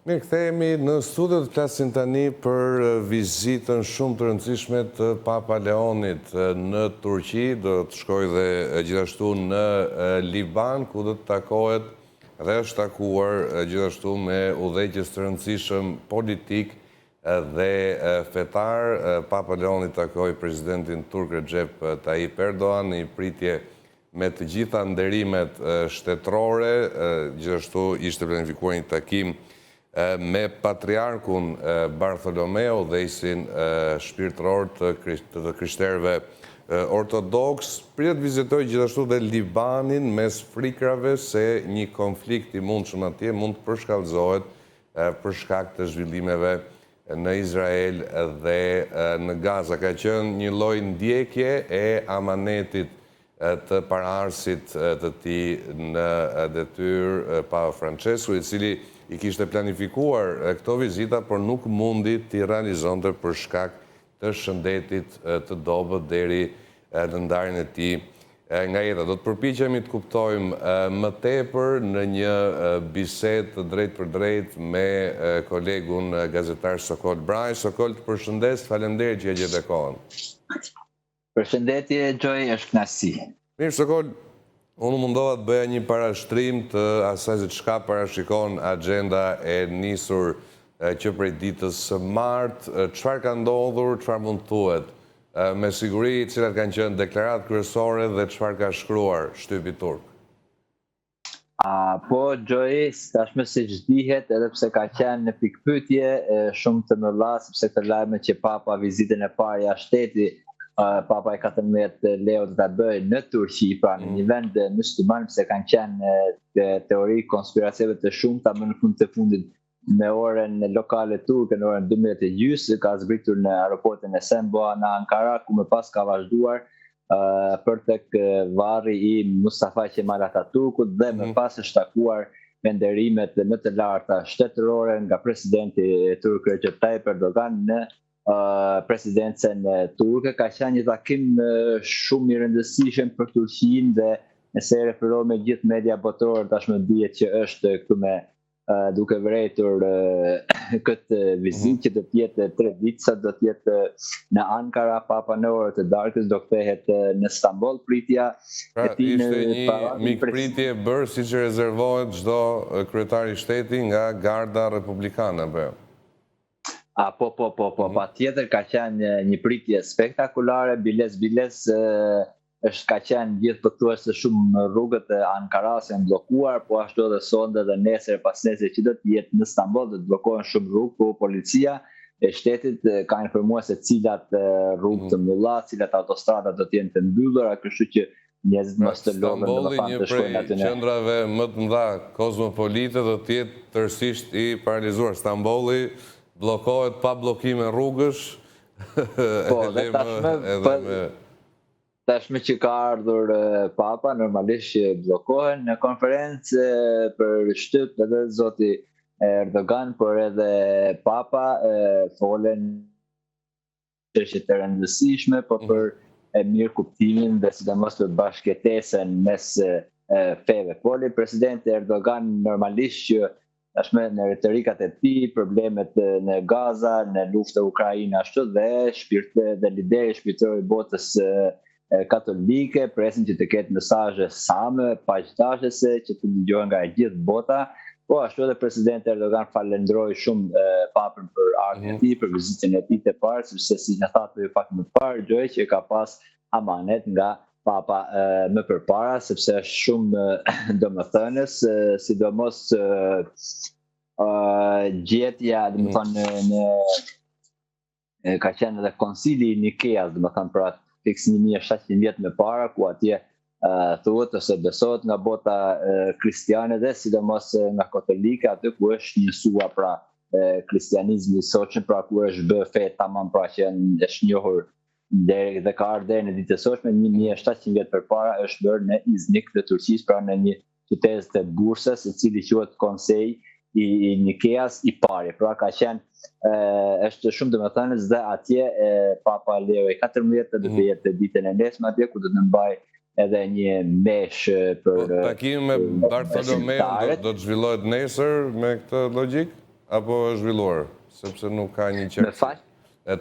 Ne kthehemi në studio të flasim tani për vizitën shumë të rëndësishme të Papa Leonit në Turqi, do të shkojë dhe gjithashtu në Liban, ku do të takohet dhe është takuar gjithashtu me udhëheqës të rëndësishëm politik dhe fetar. Papa Leoni takoi presidentin turk Recep Tayyip Erdogan në pritje me të gjitha nderimet shtetërore. Gjithashtu ishte planifikuar një takim me patriarkun Bartholomeo dhe isin shpirtëror të krishterëve ortodoks. Pritet vizitoj gjithashtu dhe Libanin mes frikrave se një konflikt i mundshëm atje mund të përshkallëzohet për shkak të zhvillimeve në Izrael dhe në Gaza. Ka qenë një lloj ndjekje e amanetit të paraardhësit të tij në detyrë Papa Francesku, i cili i kishte planifikuar këto vizita, por nuk mundi t'i realizonte për shkak të shëndetit të dobët deri në ndarjen e tij nga jeta. Do të përpiqemi të kuptojmë më tepër në një bisedë të drejtë për drejtë me kolegun gazetar Sokol Braj. Sokol, të përshëndes, faleminderit që e gjetë kohën. Përshëndetje, Gjoj, është kënaqësi. Mirë, Sokol, unë mundova të bëja një parashtrim të asaj se çka parashikon agenda e nisur që prej ditës së martë, çfarë ka ndodhur, çfarë mund thuhet, me siguri cilat kanë qenë deklaratë kryesore dhe çfarë ka shkruar shtypi turk. Po, Gjoj, tashmë siç dihet, edhe pse ka qenë në pikpyetje shumë të mëdha, sepse këtë lajme që Papa vizitën e parë jashtë shtetit, Papa i 14 Leo të ta bëjë në Turqi, pra në një vend mysliman, pse kanë qenë teori konspiracive të shumta, më në fund të fundit në orën lokale turke, në orën 12:30, ka zbritur në aeroportin e Semboa në Ankara, ku më pas ka vazhduar për tek varri i Mustafa Kemal Atatürkut dhe më pas është takuar me nderimet më të larta shtetërore nga presidenti turk Recep Tayyip Erdogan në presidencën turke. Ka qenë një takim shumë i rëndësishëm për Turqinë dhe nëse referohet me gjithë media botërore, tashmë dihet që është këtu me duke vërejtur këtë vizitë që do të jetë 3 ditë, sa do të jetë në Ankara, Papa në orët e darkës do kthehet në Stamboll. Pritja e tij ishte një mikpritje bërë siç rezervohet çdo kryetar i shteti nga Garda Republikane, apo? Po, patjetër ka qenë një pritje spektakolare, biles ka qenë gjithë pothuajse shumë rrugët e Ankaras janë bllokuar, po ashtu edhe sonde dhe nesër pas nesër që do të jetë në Stamboll do të bllokohen shumë rrugë, ku policia e shtetit ka informuar se cilat rrugë të mbylla, cilat autostrada do të jenë të mbyllura, kështu që njerëzit mos të lodhen domethënë të shkojnë aty. Një prej qendrave më të mëdha kozmopolite do të jetë tërësisht i paralizuar. Stambolli bllokohet pa bllokime rrugësh. Po, dhe tashmë që ka ardhur Papa, normalisht që bllokohen. Në konferencë për shtyp edhe zoti Erdogan, por edhe Papa folen çështje të rëndësishme, por për mirë kuptimin dhe sidomos për bashkëtesën mes feve. Foli presidenti Erdogan normalisht që tashmë në retorikat e tij, problemet në Gaza, në luftën e Ukrainës ashtu dhe lideri shpirtëror i botës katolike, presin që të ketë mesazhe same, paqdashëse që të dëgjohen nga gjithë bota. Po ashtu edhe presidenti Erdogan falenderoi shumë Papën për ardhmën e tij, për vizitën e tij të parë, sepse si na thatë ju pak më parë, Gjoj që ka pas amanet nga Papa më përpara, sepse është shumë domethënës, sidomos gjetja, domethënë ka qenë edhe konsili i Nikeas, domethënë për atë fiks 1700 vjet më para, ku atje thuhet ose besohet nga bota kristiane dhe sidomos nga katolike, aty ku është njësua pra kristianizmi i sotshëm, pra ku është bë fe tamam, pra që është njohur dhe ka ardhur deri në ditën e sotshme, 1700 vjet përpara është bërë në Iznik të Turqisë, pra në një qytet të Bursës, i cili quhet Konsej i Nikeas i pari. Pra ka qenë është shumë domethënës dhe atje Papa Leo i 14 do të jetë ditën e nesërme atje, ku do të mbajë edhe një mesh për takimi me Bartholomeo do të zhvillohet nesër me këtë logjik apo është zhvilluar? Sepse nuk ka një Me qartësi. fal.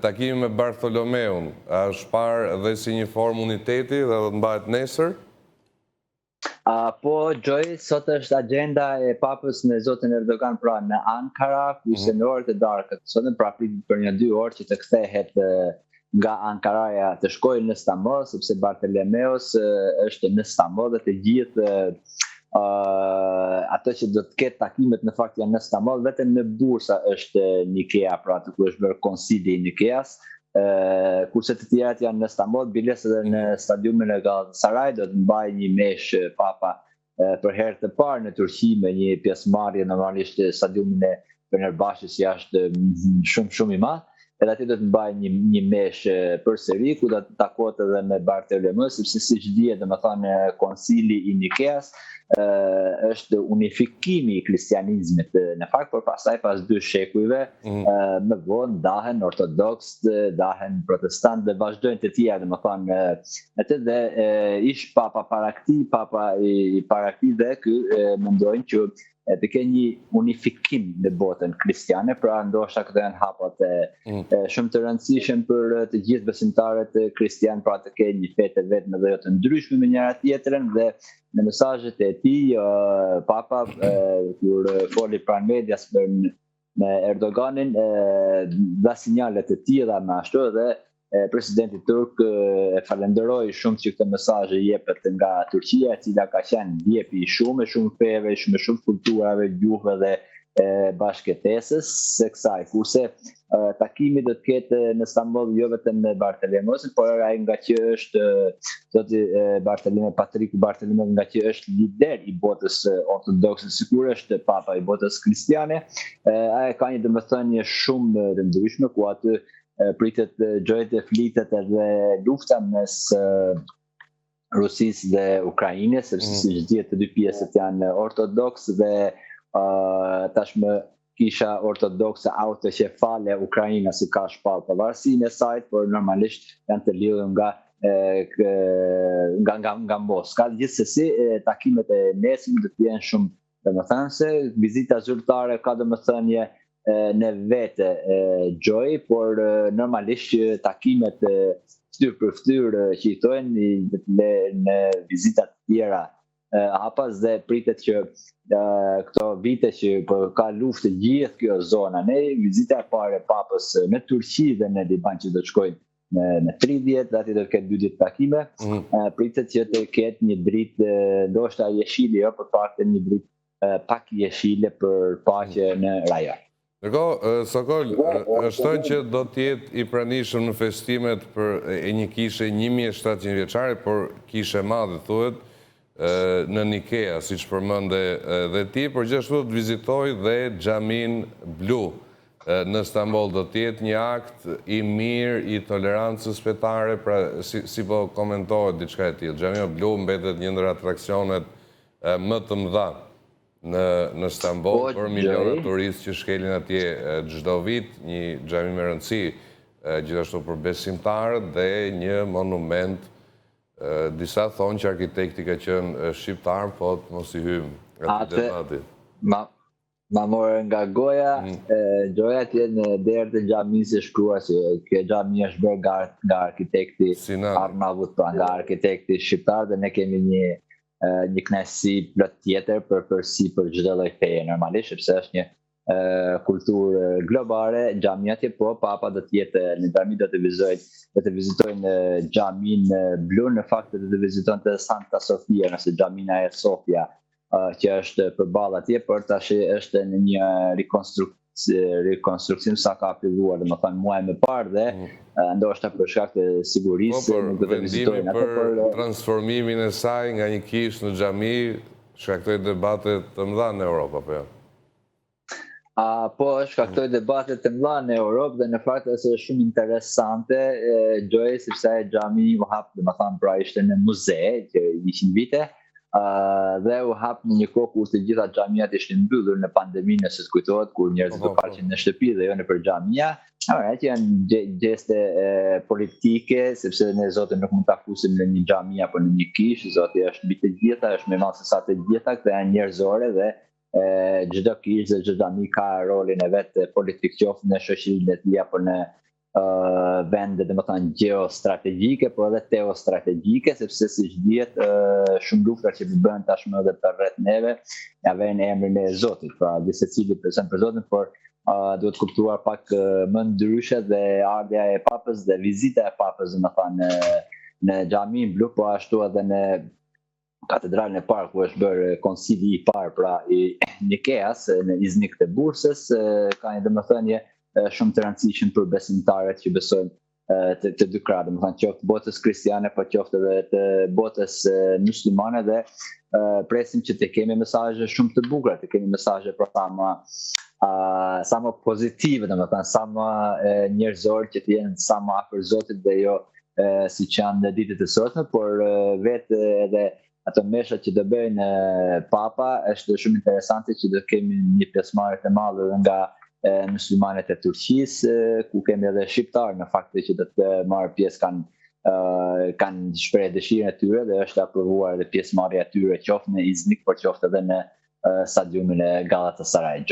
Takimi me Bartholomeun, a është parë dhe si një formë uniteti dhe do të mbahet nesër? Po, Gjoj, sot është agenda e papës me zotin Erdogan pra në Ankara, ku se në orët e darkët. Sot në prapritit për 1-2 orë që të kthehet nga Ankaraja të shkojë në Stamboll, sepse Bartolomeos është në Stamboll dhe të gjithë ato që do të ketë takimet në fakt janë në Stamboll, vetëm në Bursa është Nikea, pra të ku është bërë konsili i Nikeas. Kurse të tjerat janë në Stamboll, biles edhe në stadiumin e Galatasaray do të mbajë një mesh papa për herë të parë në Turqi me një pjesëmarrje normalisht stadiumin e Fenerbahçes jashtë shumë i madh. Edhe aty do të mbajë një mesh përsëri ku do të takohet edhe me Bartolomeun, sepse siç dihet, domethënë konsili i Nikeas është unifikimi i kristianizmit në fakt, por pastaj pas 2 shekujve më vonë dahen ortodoks, dahen protestant dhe vazhdojnë të tjerë, domethënë atë dhe ish papa i parakti dhe ky mendojnë që të ke një unifikim në botën kristiane, pra ndoshta këto janë hapat shumë të rëndësishëm për të gjithë besimtarët kristian, pra të ke një fe të vetme dhe jo të ndryshme me njëra tjetrën. Dhe në mesazhet e tij papa kur foli pranë medias me Erdoganin dha sinjale të tilla me ashtu dhe presidenti turk e falenderoi shumë që këtë mesazhe jepet nga Turqia, e cila ka qenë ndjepi i shumë feve, shumë kulturave, gjuhëve dhe bashkëtesës së kësaj. Kurse takimi do të ketë në Stamboll jo vetëm me Bartolomeun, por ai nga që është zoti Bartolomeu Patriku Bartolomeu, nga që është lider i botës ortodokse, sikur është papa i botës kristiane, ai ka një domethënie shumë të ndryshme ku aty pritet gjojt e flitet edhe lufta mes Rusisë dhe Ukrainës, sepse siç dihet të dy pjesët janë ortodoks dhe tashmë kisha ortodokse autokefale Ukraina si ka shpallë pavarësinë e saj, por normalisht janë të lidhur nga Moska. Gjithsesi takimet e nesër do të jenë shumë domethënëse, vizita zyrtare ka domethënie në vete Gjoj, por normalisht që takimet fytyrë për fytyrë që i thojnë në vizitat tjera hapas dhe pritet që këto vite që ka luftë gjithë kjo zona, ne vizita e parë e papës në Turqi dhe në Liban që do të shkojnë në 30, dhe ati do të ketë 2 ditë takime, pritet që të ketë një dritë ndoshta jeshile, jo, për fakte një dritë pak jeshile për paqe në rajon. Sokol, është thënë që do t'jetë i pranishëm në festimet e një kishe 1700 vjeçare, por kishe madhe, thuhet, në Nikea, si që përmënde dhe ti, por gjithashtu të vizitoj dhe Xhamin Blu në Stamboll. Do t'jetë një akt i mirë, i tolerancës fetare, pra si po komentohet diçka e tillë. Xhami Blu mbetet një ndër atraksionet më të mëdha në Stamboll për milionat turistë që shkelin atje çdo vit, një xhami me rëndësi gjithashtu për besimtarët dhe një monument. Disa thonë që arkitekti ka qenë shqiptar, po të mos i hymë atë debati. Ma morë nga goja, Gjoja tjetë në derë të xhamisë shkruar se kjo xhami është bërë nga arkitekti Arnavut, pra nga arkitekti shqiptar, dhe ne kemi një kënaqësi plot tjetër për çdo lloj feje normalisht, sepse është një kulturë globale. Xhamia atje, po papa do të jetë në xhami, do të vizitojnë Xhamin Blu, në fakt do të vizitojnë Santa Sofia, nëse xhamina e Sofia që është përballë atje, por tash është në një rekonstruksion sa ka filluar, domethënë muaj më parë, dhe ndoshta për shkak të sigurisë nuk do të vizitojnë atë, për transformimin e saj nga një kishë në xhami shkaktoi debate të mëdha në Europë, apo jo? Po, shkaktoi debate të mëdha në Europë dhe në fakt është shumë interesante Gjoj, sepse xhami u hap, domethënë pra ishte në muze që 100 vite, dhe u hap në një kohë kur të gjitha xhamiat ishin mbyllur në pandeminë, nëse të kujtohet, kur njerëzit u faqin në shtëpi dhe jo nëpër xhamia. Që janë gjeste politike, sepse ne Zotin nuk mund ta fusim në një xhami apo në një kishë. Zoti është mbi të gjitha, është më i madh se sa të gjitha, këto janë njerëzore dhe çdo kishë dhe çdo amik ka rolin e vet politik, qoftë në shoqërinë e tij apo në vende domethënë geostrategjike, por edhe teostrategjike, sepse siç dihet shumë luftra që bëhen tashmë edhe për rreth neve, ja vjen emrin e Zotit, pra secili për Zotin, por duhet kuptuar pak më ndryshe dhe ardha e Papës dhe vizita e Papës domethënë në xhamin blu, po ashtu edhe në katedralën e parë ku është bërë konsili i parë pra i Nikeas në Iznik të Bursës, ka një domethënie shumë të rëndësishëm për besimtarët që besojnë të dy krahë, domethënë qoftë botës kristiane, po qoftë edhe të botës muslimane, dhe presim që të kemi mesazhe shumë të bukura, të kemi mesazhe për sa më pozitive, domethënë sa më njerëzore, që të jenë sa më afër Zotit dhe jo siç janë në ditët e sotme, por vetë edhe ato meshat që do bëjnë Papa, është shumë interesante që do kemi një pjesëmarrje të madhe nga muslimanet e Turqisë, ku kemi edhe shqiptarë në fakt që do të marrë pjesë, kanë shprehë dëshirën e tyre dhe është aprovuar edhe pjesëmarrja e tyre qoftë në Iznik, por qoftë edhe në stadiumin e Galatasaray.